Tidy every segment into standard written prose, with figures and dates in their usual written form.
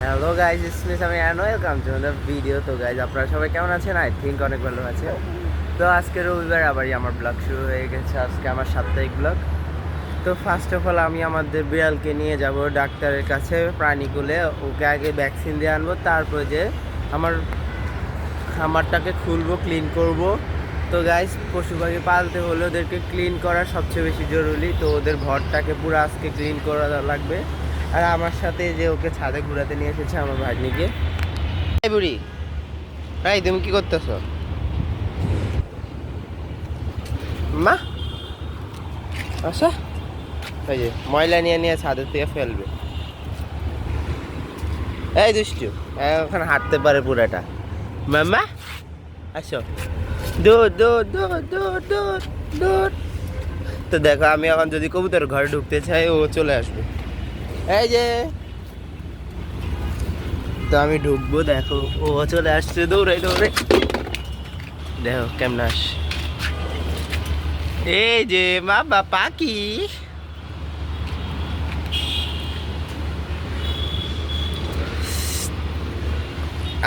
Hello guys, it's আমি and welcome to the video. তো guys, আপনারা সবাই কেমন আছেন? আই থিঙ্ক অনেক ভালো আছে। তো আজকে রবিবার, আবারই আমার ব্লগ শুরু হয়ে গেছে। আজকে আমার সাপ্তাহিক ব্লগ। তো ফার্স্ট অফ অল আমি আমাদের বিড়ালকে নিয়ে যাব ডাক্তারের কাছে, প্রাণীকুলে। ওকে আগে ভ্যাকসিন দিয়ে আনবো, তারপর যে আমার খামারটাকে খুলবো, ক্লিন করব। তো গাইজ, পশু পাখি পালতে হলে ওদেরকে ক্লিন করা সবচেয়ে বেশি জরুরি। তো ওদের ঘরটাকে পুরো আজকে ক্লিন করা লাগবে। আর আমার সাথে যে ওকে ছাদে ঘুরাতে নিয়ে এসেছে আমার ভাগ্নিকে। এই বুড়ি, এই তুমি কি করতেছো? মা আচ্ছা, ওই যে ময়লা নিয়ে নিয়ে ছাদের থেকে ফেলবে। এই দুষ্টু, ওখানে হাঁটতে পারে পুরাটা। মাম্মা আসো, দৌড় দৌড় দৌড় দৌড় দৌড় দৌড়। তো দেখো, আমি এখন যদি কবুতর ঘরে ঢুকতে চাই, ও চলে আসবে। এই যে, তো আমি ঢুকবো, দেখো ও চলে আসছে দৌড়ে দৌড়ে। দেখো কেমন আস। এই যে বাবা পাখি,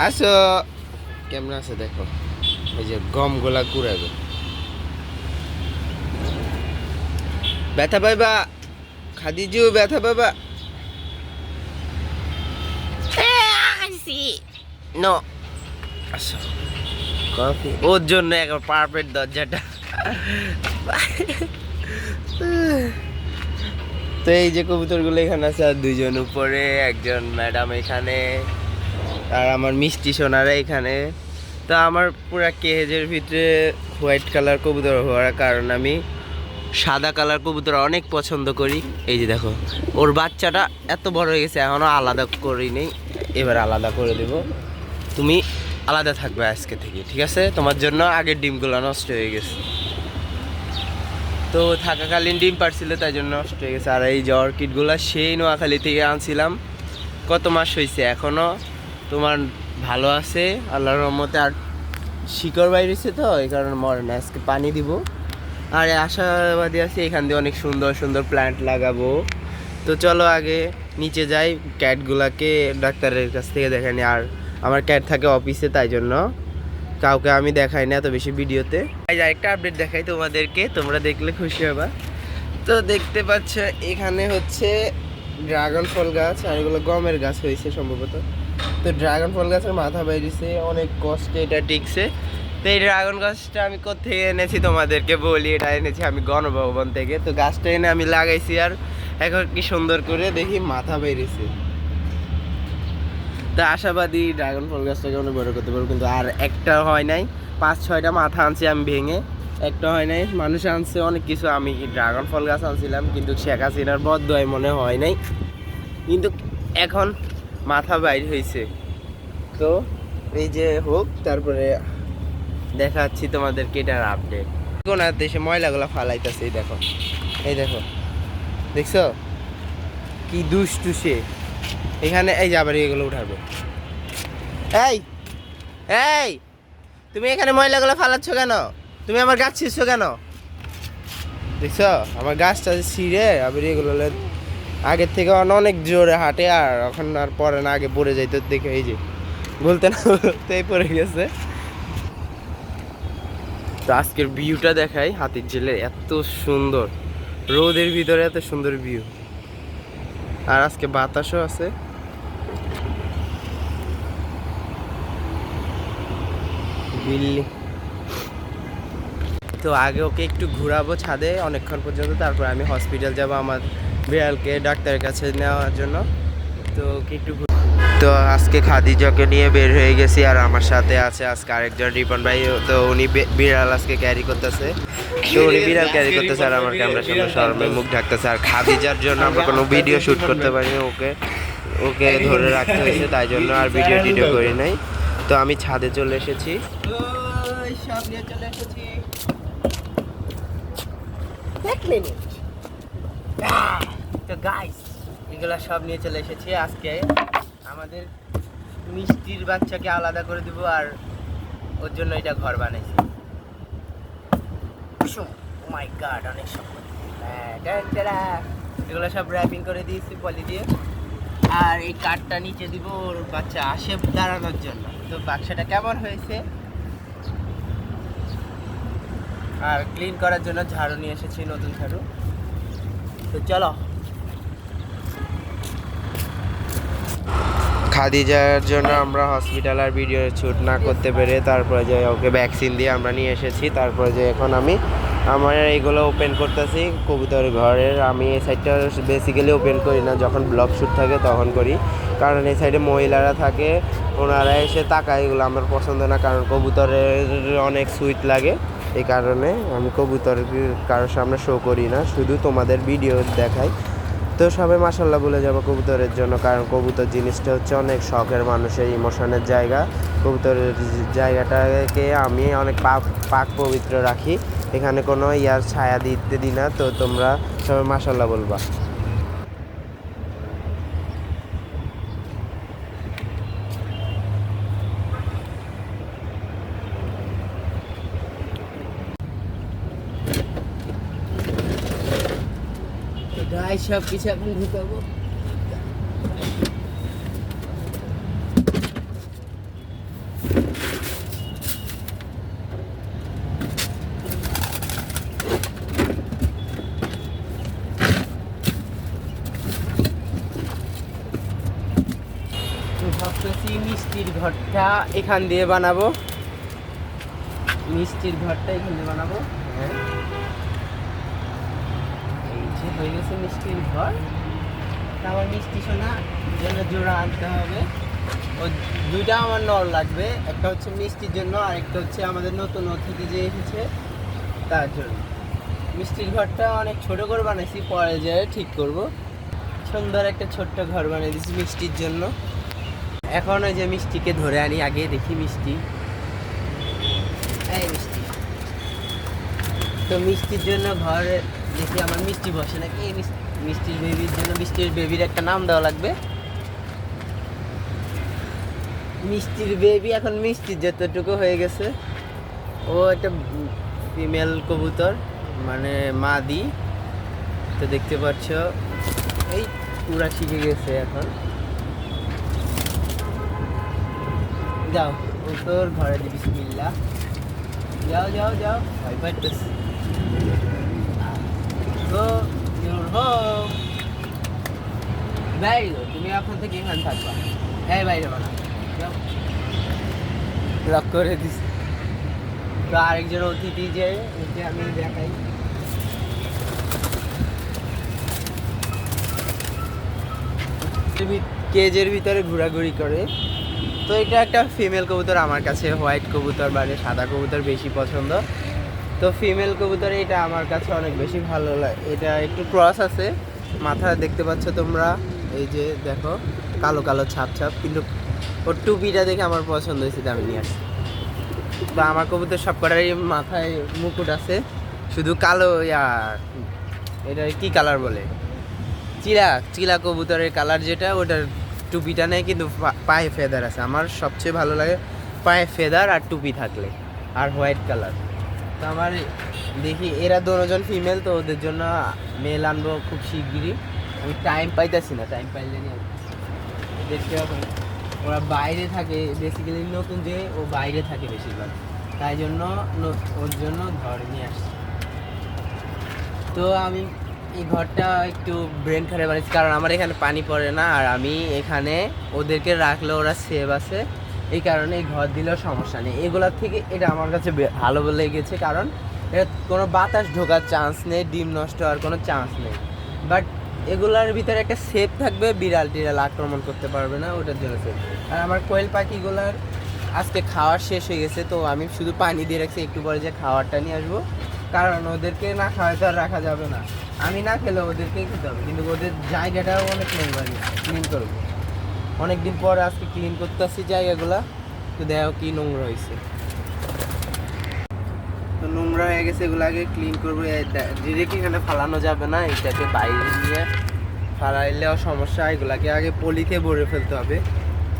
আসো। কেমন আছে দেখো, এই যে গম গোলা কুড়াবে। ব্যথা পাইবা খাদিজু, ব্যথা পাইবা। নো, আসো। কফি ওর জন্য একবার পারফেক্ট দরজাটা। তো এই যে কবুতরগুলো এখানে আছে, আর দুইজন উপরে, একজন ম্যাডাম এখানে, আর আমার মিষ্টি সোনারা এখানে। তো আমার পুরা কেজের ভিতরে হোয়াইট কালার কবুতর হওয়ার কারণ আমি সাদা কালার কবুতর অনেক পছন্দ করি। এই যে দেখো, ওর বাচ্চাটা এত বড় হয়ে গেছে, এখনও আলাদা করি নেই। এবার আলাদা করে দেব। তুমি আলাদা থাকবে আজকে থেকে, ঠিক আছে? তোমার জন্য আগের ডিমগুলো নষ্ট হয়ে গেছে। তো থাকাকালীন ডিম পারছিল, তাই জন্য নষ্ট হয়ে গেছে। আর এই যে অর্কিডগুলো সেই নোয়াখালী থেকে আনছিলাম, কত মাস হয়েছে, এখনও তোমার ভালো আছে আল্লাহর রহমতে। আর শিকড় বাইরেছে, তো এই কারণে মরে না। আজকে পানি দিব। আর আশাবাদী আছে এখান দিয়ে অনেক সুন্দর সুন্দর প্ল্যান্ট লাগাবো। তো চলো আগে নিচে যাই, ক্যাটগুলাকে ডাক্তারের কাছ থেকে দেখানি। আর আমার ক্যাট থাকে অফিসে, তাই জন্য কাউকে আমি দেখাই না এত বেশি ভিডিওতে। একটা আপডেট দেখাই তোমাদেরকে, তোমরা দেখলে খুশি হবা। তো দেখতে পাচ্ছ এখানে হচ্ছে ড্রাগন ফল গাছ, আর এগুলো গমের গাছ হয়েছে সম্ভবত। তো ড্রাগন ফল গাছের মাথা বাইরেছে, অনেক কষ্টে এটা টিকছে। তো এই ড্রাগন গাছটা আমি কোথেকে এনেছি তোমাদেরকে বলি। এটা এনেছি আমি গণভবন থেকে। তো গাছটা এনে আমি লাগাইছি, আর এখন কি সুন্দর করে দেখি মাথা বেরিয়েছে। তো আশাবাদী ড্রাগন ফল গাছটাকে অনেক বড় করতে পারবো, কিন্তু আর একটা হয় নাই। 5-6টা মাথা আনছি আমি ভেঙে, একটা হয় নাই। মানুষ আনছে অনেক কিছু, আমি ড্রাগন ফল গাছ আনছিলাম, কিন্তু শেখ হাসিনার বদদোয়ায় মনে হয় নাই। কিন্তু এখন মাথা বাইর হয়েছে। তো এই যে হোক, তারপরে দেখাচ্ছি তোমাদেরকে এটার আপডেট। কোন দেশে ময়লাগুলো ফালাইতেছে, এই দেখো, এই দেখো, দেখছো কি দুষ্টু সে। এখানে এই যে আবার এগুলো উঠাবে। এই এই, তুমি এখানে ময়লাগুলো ফালাচ্ছ কেন? তুমি আমার গাছ ছিঁড়ছো কেন? দেখছো আমার গাছটা ছিঁড়ে আবার এগুলো আগের থেকে অনেক জোরে হাঁটে, আর এখন আর পরে না, আগে পড়ে যাইতো দেখে। এই যে বলতে না বলতেই পড়ে গেছে। তো আজকের ভিউটা দেখাই, হাতির ঝিলের এত সুন্দর, রোদের ভিতরে এত সুন্দর ভিউ। আর আজকে বাতাসও আছে। বিল্লি, তো আগে ওকে একটু ঘোরাবো ছাদে অনেকক্ষণ পর্যন্ত, তারপর আমি হসপিটাল যাব আমার বিড়ালকে ডাক্তারের কাছে নেওয়ার জন্য। তো ওকে একটু, তো আজকে খাদিজাকে নিয়ে বের হয়ে গেছি। আর আমার সাথে আছে আজকে আরেকজন রিপন ভাই। তো উনি বিড়াল আজকে ক্যারি করতেছে। তো উনি বিড়াল ক্যারি করতেছে, আর আমার ক্যামেরার সামনে শরমে মুখ ঢাকতেছে। আর খাদিজার জন্য আমরা কোনো ভিডিও শ্যুট করতে পারিনি, ওকে ওকে ধরে রাখতে হয়েছে, তাই জন্য আর ভিডিও টিডিও করি নাই। তো আমি ছাদে চলে এসেছি, সব নিয়ে চলে এসেছি। তো গাইস, এগুলা সব নিয়ে চলে এসেছি। আজকে আমাদের মিষ্টির বাচ্চাকে আলাদা করে দিব, আর ওর জন্য এটা ঘর বানাইছি। ও মাই গড, অনেক সুন্দর। এগুলো সব র্যাপিং করে দিয়েছি পলি দিয়ে। আর এই কাঠটা নিচে দিব ওর বাচ্চা আসে দাঁড়ানোর জন্য। তো বাক্সাটা কেমন হয়েছে? আর ক্লিন করার জন্য ঝাড়ু নিয়ে এসেছি, নতুন ঝাড়ু। তো চলো। খাদিজার জন্য আমরা হসপিটাল আর ভিডিও শ্যুট না করতে পেরে তারপরে যে ওকে ভ্যাকসিন দিয়ে আমরা নিয়ে এসেছি। তারপরে যে এখন আমি আমার এইগুলো ওপেন করতেছি কবুতর ঘরের। আমি এই সাইডটা বেসিক্যালি ওপেন করি না, যখন ব্লগ শ্যুট থাকে তখন করি, কারণ এই সাইডে মহিলারা থাকে, ওনারা এসে তাকায়, এগুলো আমার পছন্দ না, কারণ কবুতরের অনেক সুইট লাগে। এই কারণে আমি কবুতর কারোর সামনে শো করি না, শুধু তোমাদের ভিডিও দেখাই। তো সবাই মাশাল্লাহ বলে যাবো কবুতরের জন্য, কারণ কবুতর জিনিসটা হচ্ছে অনেক শখের, মানুষের ইমোশনের জায়গা। কবুতরের জায়গাটাকে আমি অনেক পাক পবিত্র রাখি, এখানে কোনো ইয়ার ছায়া দিতে দিই না। তো তোমরা সবাই মাশাল্লাহ বলবা। সব কিছু এখন ঢুকাবো। ভাবতেছি মিষ্টির ঘরটা এখান দিয়ে বানাবো, মিষ্টির ঘরটা এখান দিয়ে বানাবো। হ্যাঁ, এই যে হয়ে গেছে মিষ্টির ঘর। আমার মিষ্টি সোনা জন্য জোড়া আনতে হবে, ও দুইটা আমার নর লাগবে, একটা হচ্ছে মিষ্টির জন্য আর একটা হচ্ছে আমাদের নতুন অতিথি যে এসেছে তার জন্য। মিষ্টির ঘরটা অনেক ছোট করে বানাইছি, পরে যেয়ে ঠিক করব। সুন্দর একটা ছোট্ট ঘর বানিয়ে দিয়েছি মিষ্টির জন্য। এখন ওই যে মিষ্টিকে ধরে আনি, আগে দেখি মিষ্টি, এই মিষ্টি। তো মিষ্টির জন্য ঘর দেখি আমার মিষ্টি বসে নাকি। এই মিষ্টির বেবির জন্য মিষ্টির বেবির একটা নাম দেওয়া লাগবে। মিষ্টির বেবি এখন মিষ্টির যতটুকু হয়ে গেছে, ও একটা ফিমেল কবুতর, মানে মাদি। তো দেখতে পাচ্ছ এই পুরা শিখে গেছে এখন। যাও ও তোর ঘরে দি, বিসমিল্লাহ। যাও যাও যাও, ভয় পাইতেছে। তো ইউর হোম, বাইরে তুমি এখন থেকে এখানে থাকবা। এই বাইরে বানা, যাও। লক করে দিস। তো আরেকজন অতিথি যে ওকে আমি দেখাই। কেজের ভিতরে ঘোরাঘুরি করে। তো এটা একটা ফিমেল কবুতর, আমার কাছে হোয়াইট কবুতর মানে সাদা কবুতর বেশি পছন্দ। তো ফিমেল কবুতর এটা আমার কাছে অনেক বেশি ভালো লাগে। এটা একটু ক্রস আছে, মাথা দেখতে পাচ্ছ তোমরা, এই যে দেখো কালো কালো ছাপ ছাপ, কিন্তু ওর টুপিটা দেখে আমার পছন্দ হয়েছে, আমি নিয়ে আসি। বা আমার কবুতর সব কটারই মাথায় মুকুট আছে, শুধু কালো এটা কি কালার বলে, চিলা চিলা কবুতরের কালার যেটা, ওটার টুপিটা নেই, কিন্তু পায়ে ফেদার আছে। আমার সবচেয়ে ভালো লাগে পায়ে ফেদার আর টুপি থাকলে, আর হোয়াইট কালার। তো আমার দেখি এরা দুজন ফিমেল, তো ওদের জন্য মেল আনবো খুব শিগগিরই। আমি টাইম পাইতেছি না, টাইম পাইলে নিয়ে দেখতে হবে। ওরা বাইরে থাকে বেসিক্যালি, নতুন যে ও বাইরে থাকে বেশিরভাগ, তাই জন্য ওর জন্য ধরে নিয়ে আসছি। তো আমি এই ঘরটা একটু ব্রেন খারে বানিয়েছি, কারণ আমার এখানে পানি পড়ে না, আর আমি এখানে ওদেরকে রাখলে ওরা সেভ আছে, এই কারণে এই ঘর দিলেও সমস্যা নেই। এগুলোর থেকে এটা আমার কাছে ভালো লেগেছে, কারণ এটা কোনো বাতাস ঢোকার চান্স নেই, ডিম নষ্ট হওয়ার কোনো চান্স নেই। বাট এগুলোর ভিতরে একটা সেফ থাকবে, বিড়াল টিড়াল আক্রমণ করতে পারবে না, ওটার জন্য সেফ। আর আমার কোয়েল পাখিগুলোর আজকে খাওয়ার শেষ হয়ে গেছে, তো আমি শুধু পানি দিয়ে রাখছি, একটু পরে যে খাবারটা নিয়ে আসবো, কারণ ওদেরকে না খাওয়াই তো আর রাখা যাবে না। আমি না খেলে ওদেরকেই খেতে হবে, কিন্তু ওদের জায়গাটাও অনেক নোংরা, ক্লিন করবো অনেকদিন পর, আজকে ক্লিন করতে আসছি জায়গাগুলা। তো দেখো কি নোংরা হয়েছে, তো নোংরা হয়ে গেছে, এগুলো আগে ক্লিন করবো। ডিরেক্ট এখানে ফালানো যাবে না, এটাকে বাইরে নিয়ে ফালাইলেও সমস্যা, এগুলাকে আগে পলিতে ভরে ফেলতে হবে।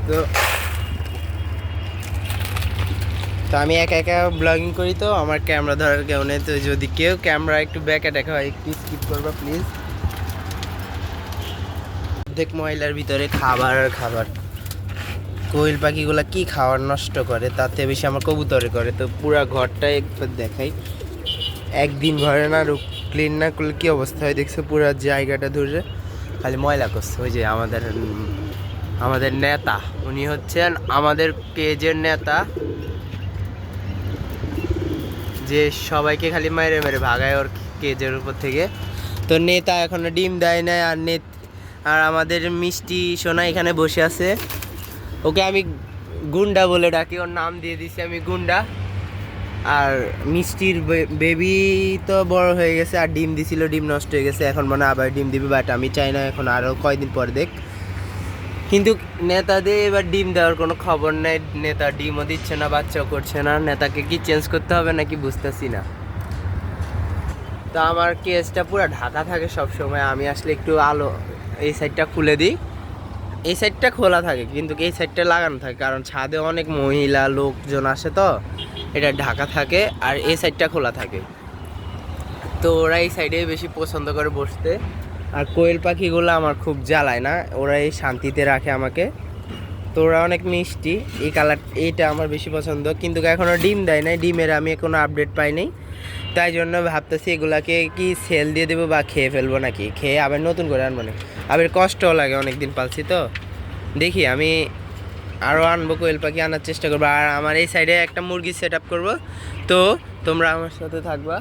তো তো আমি একা একা ব্লগিং করি, তো আমার ক্যামেরা ধরার কেউ নেই। তো যদি কেউ ক্যামেরা একটু ব্যাকে দেখা হয় একটু স্কিপ করবা প্লিজ। অর্ধেক ময়লার ভিতরে খাবার আর খাবার। কোয়েল পাখিগুলা কি খাবার নষ্ট করে, তাতে বেশি আমার কবুতরে করে। তো পুরা ঘরটা একবার দেখাই, একদিন ঘরে না ক্লিন না করলে কি অবস্থা হয় দেখছো, পুরা জায়গাটা ধরে খালি ময়লা করছে। ওই যে আমাদের নেতা, উনি হচ্ছেন আমাদের পেজের নেতা, যে সবাইকে খালি মেরে মেরে ভাগায় ওর কেজের উপর থেকে। তো নেতা এখনো ডিম দেয় নাই। আর আমাদের মিষ্টি সোনা এখানে বসে আছে, ওকে আমি গুন্ডা বলে ডাকি, ওর নাম দিয়ে দিছি আমি গুন্ডা। আর মিষ্টির বেবি তো বড় হয়ে গেছে, আর ডিম দিছিল, ডিম নষ্ট হয়ে গেছে, এখন মনে আবার ডিম দিবে, বাট আমি চাই না এখন, আরও কয়দিন পর দেখ। কিন্তু নেতাদের এবার ডিম দেওয়ার কোনো খবর নেই, নেতা ডিমও দিচ্ছে না, বাচ্চাও করছে না। নেতাকে কি চেঞ্জ করতে হবে নাকি বুঝতেছি না। তো আমার কেসটা পুরো ঢাকা থাকে সব সময়, আমি আসলে একটু আলো এই সাইডটা খুলে দিই, এই সাইডটা খোলা থাকে কিন্তু এই সাইডটা লাগানো থাকে, কারণ ছাদে অনেক মহিলা লোকজন আসে, তো এটা ঢাকা থাকে আর এই সাইডটা খোলা থাকে। তো ওরা এই সাইডে বেশি পছন্দ করে বসতে। আর কোয়েল পাখিগুলো আমার খুব জ্বালায় না, ওরা এই শান্তিতে রাখে আমাকে। তো ওরা অনেক মিষ্টি, এই কালার এইটা আমার বেশি পছন্দ, কিন্তু এখনও ডিম দেয় নাই, ডিমের আমি কোনো আপডেট পাই নাই। তাই জন্য ভাবতেছি এগুলাকে কি সেল দিয়ে দেবো বা খেয়ে ফেলবো, নাকি খেয়ে আবার নতুন করে আনবো না, আবার কষ্টও লাগে, অনেক দিন পালছি তো। দেখি আমি আরও আনবো, কোয়েল পাখি আনার চেষ্টা করবো। আর আমার এই সাইডে একটা মুরগি সেট আপ করবো, তো তোমরা আমার সাথে থাকবা।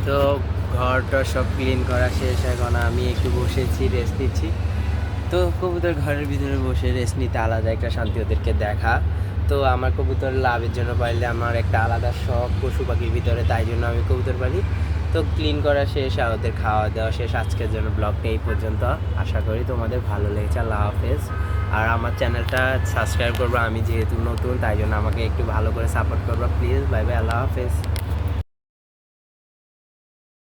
তো ঘরটা সব ক্লিন করা শেষ, এখন আমি একটু বসেছি, রেস্ট নিচ্ছি। তো কবুতর ঘরের ভিতরে বসে রেস্ট নিতে আলাদা একটা শান্তি, ওদেরকে দেখা। তো আমার কবুতর লাভের জন্য পাইলে আমার একটা আলাদা শখ পশু পাখির ভিতরে, তাই জন্য আমি কবুতর পালি। তো ক্লিন করা শেষ আর ওদের খাওয়া দাওয়া শেষ, আজকের জন্য ব্লগটা এই পর্যন্ত। আশা করি তোমাদের ভালো লেগেছে। আল্লাহ হাফেজ। আর আমার চ্যানেলটা সাবস্ক্রাইব করবো, আমি যেহেতু নতুন তাই জন্য আমাকে একটু ভালো করে সাপোর্ট করবো প্লিজ। বাই বাই, আল্লাহ হাফেজ।